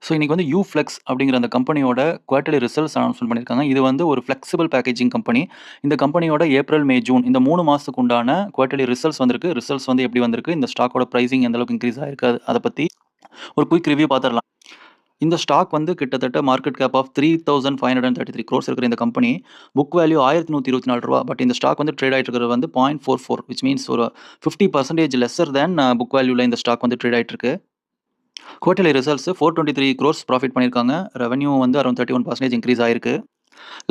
So இன்னைக்கு வந்து யூஃப்ளெக்ஸ் அப்படிங்கிற அந்த கம்பெனியோட குவார்ட்டர்லி ரிசல்ட்ஸ் அனௌன்ஸ்மெண்ட் பண்ணியிருக்காங்க. இது வந்து ஒரு ஃப்ளெக்சிபிள் பேக்கேஜிங் கம்பெனி. இந்த கம்பெனியோட ஏப்ரல், மே, ஜூன் இந்த 3 மாசத்துக்கு உண்டான குவார்ட்டர்லி ரிசல்ட்ஸ் வந்திருக்கு. ரிசல்ட்ஸ் வந்து எப்படி வந்திருக்கு? இந்த ஸ்டாக்கோட பிரைசிங் எந்த அளவுக்கு இன்கிரீஸ் ஆயிருக்கு? அத பத்தி ஒரு குயிக் ரிவ்யூ பார்த்துரலாம். இந்த ஸ்டாக் வந்து கிட்டத்தட்ட மார்க்கெட் கேப் ஆஃப் 3533 crores இருக்கிற இந்த கம்பெனி புக் வேல்யூ ரூ. 1124. பட் இந்த ஸ்டாக் வந்து ட்ரேட் ஆயிட்டு இருக்கிறது வந்து 0.44 விச் மீன்ஸ் ஒரு 50% லெஸ்ஸர் தேன் புக் வேல்யூல இந்த ஸ்டாக் வந்து ட்ரேட் ஆயிட்டு இருக்கு. குவார்ட்டர்லி ரிசல்ட்ஸ் 423 crores ப்ராஃபிட் பண்ணியிருக்காங்க. ரெவென்யூ வந்து அரௌண்ட் 31% இன்க்ரீஸ் ஆயிருக்கு.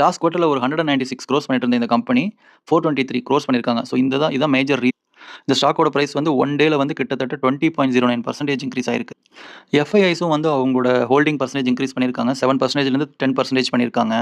லாஸ்ட் குவார்ட்டர்ல ஒரு 196 crores பண்ணிட்டு இருந்த இந்த கம்பெனி 423 crores பண்ணியிருக்காங்க. ஸோ இதான் மேஜர் இந்த ஸ்டாக்கோட பிரைஸ் வந்து ஒன் டேல வந்து கிட்டத்தட்ட 20.09% இன்க்ரீஸ் ஆயிருக்கு. எஃப்ஐஐஸும் வந்து அவங்களோட ஹோல்டிங் பர்சன்டேஜ் இன்க்ரீஸ் பண்ணியிருக்காங்க. 7%லேருந்து 10% பண்ணியிருக்காங்க.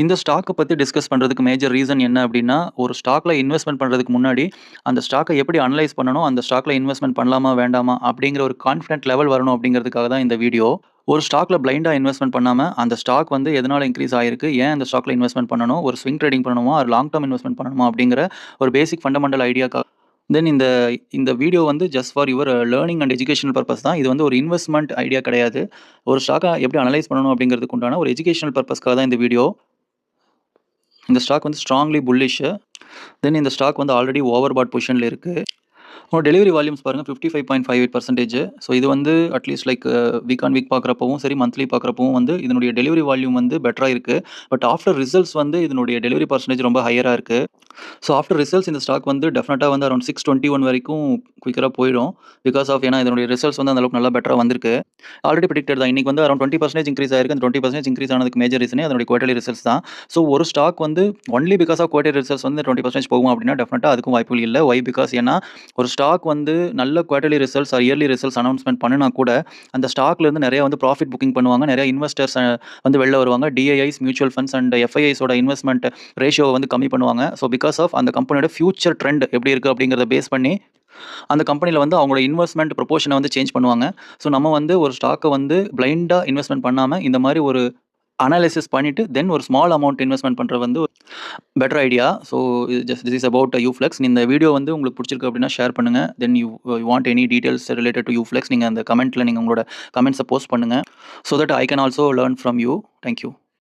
இந்த ஸ்டாக்கை பற்றி டிஸ்கஸ் பண்ணுறதுக்கு மேஜர் ரீசன் என்ன அப்படின்னா, ஒரு ஸ்டாக்ல இன்வெஸ்ட்மெண்ட் பண்ணுறதுக்கு முன்னாடி அந்த ஸ்டாக்கை எப்படி அனலைஸ் பண்ணணும், அந்த ஸ்டாக்ல இன்வெஸ்ட்மெண்ட் பண்ணலாமா வேண்டாமா அப்படிங்கிற ஒரு கான்ஃபிடென்ட் லெவல் வரணும் அப்படிங்கிறதுக்காக தான் இந்த வீடியோ. ஒரு ஸ்டாக்ல பிளைண்டா இன்வெஸ்ட்மெண்ட் பண்ணாம அந்த ஸ்டாக் வந்து எதனால இன்க்ரீஸ் ஆயிருக்கு, ஏன் அந்த ஸ்டாக்ல இன்வெஸ்ட்மெண்ட் பண்ணணும், ஒரு ஸ்விங் ட்ரேடிங் பண்ணணுமா, ஒரு லாங் டர்ம் இன்வெஸ்ட்மெண்ட் பண்ணணுமா அப்படிங்கிற ஒரு பேசிக் ஃபண்டமெண்டல் ஐடியாக்காக தென் இந்த வீடியோ வந்து just for your learning and educational purpose தான். இது வந்து ஒரு இன்வெஸ்ட்மெண்ட் ஐடியா கிடையாது. ஒரு ஸ்டாக்கை எப்படி அனலைஸ் பண்ணணும் அப்படிங்கிறதுக்கு உண்டான ஒரு எஜுகேஷனல் பர்பஸ்க்காக தான் இந்த வீடியோ. இந்த ஸ்டாக் வந்து ஸ்ட்ராங்லி புல்லிஷ். தென் இந்த ஸ்டாக் வந்து ஆல்ரெடி ஓவர் பாட் பொசிஷனில் இருக்குது. டெலிவரி வால்யூம்ஸ் பாருங்கள் 55.58%. ஸோ இது வந்து at least like week on week பார்க்குறப்பவும் சரி, மந்த்லி பார்க்குறப்பவும் வந்து இதனுடைய டெலிவரி வால்யூம் வந்து பெட்டராக இருக்குது. பட் ஆஃப்டர் ரிசல்ட்ஸ் வந்து இதனுடைய டெலிவரி பர்சன்டேஜ் ரொம்ப ஹையராக இருக்குது. ஸோ ஆஃப்டர் ரிசல்ட்ஸ் இந்த ஸ்டாக் வந்து டெஃபினட்டாக வந்து அரௌண்ட் 621 வரைக்கும் குயிக்கராக போயிடும். பிகாஸ் ஆஃப் ஏன்னா இதனுடைய ரிசல்ட்ஸ் வந்து அந்தளவுக்கு நல்லா பெட்டராக வந்திருக்கு. ஆல்ரெடி ப்ரிடிக்டட் தான். இன்றைக்கி வந்து அரௌண்ட் 20% இன்க்ரீஸ் ஆயிருக்கு. அந்த 20% இன்க்ரீஸ் ஆனதுக்கு மேஜர் ரீசனே அதனுடைய குவார்ட்டர்லி ரிசல்ட்ஸ் தான். ஸோ ஒரு ஸ்டாக் வந்து only because of quarterly results வந்து 20% போகும் அப்படின்னா டெஃபினட்டாக அதுக்கும் வாய்ப்புகள் இல்லை. ஒய் பிகாஸ் ஏன்னா ஒரு ஸ்டாக் வந்து நல்ல quarterly results or yearly results announcement பண்ணினா கூட அந்த ஸ்டாக்லேருந்து நிறைய வந்து ப்ராஃபிட் புக்கிங் பண்ணுவாங்க. நிறைய இன்வெஸ்டர்ஸ் வந்து வெளில வருவாங்க. டிஐஐஸ், மியூச்சுவல் ஃபண்ட்ஸ் அண்ட் எஃப்ஐஐஸோட இன்வெஸ்ட்மெண்ட் ரேஷியோவை வந்து கம்மி பண்ணுவாங்க. ஸோ பிகாஸ் ஆஃப் அந்த கம்பெனியோட ஃபியூச்சர் ட்ரெண்ட் எப்படி இருக்குது அப்படிங்கிறத பேஸ் பண்ணி அந்த கம்பெனியில் வந்து அவங்களோட இன்வெஸ்ட்மெண்ட் ப்ரொபோஷனை வந்து சேஞ்ச் பண்ணுவாங்க. ஸோ நம்ம வந்து ஒரு ஸ்டாக்கை வந்து பிளைண்டாக இன்வெஸ்ட்மெண்ட் பண்ணாமல் இந்த மாதிரி ஒரு அனாலிசிஸ் பண்ணிவிட்டு தென் ஒரு ஸ்மால் அமௌண்ட் இன்வெஸ்ட்மெண்ட் பண்ணுறது வந்து better idea. So this is about Uflex. இந்த வீடியோ வந்து உங்களுக்கு பிடிச்சிருக்கு அப்படின்னா ஷேர் பண்ணுங்கள். Then you want any details related to Uflex நீங்கள் அந்த கமெண்ட்டில் நீங்கள் உங்களோட கமெண்ட்ஸை போஸ்ட் பண்ணுங்கள். So that I can also learn from you. Thank you.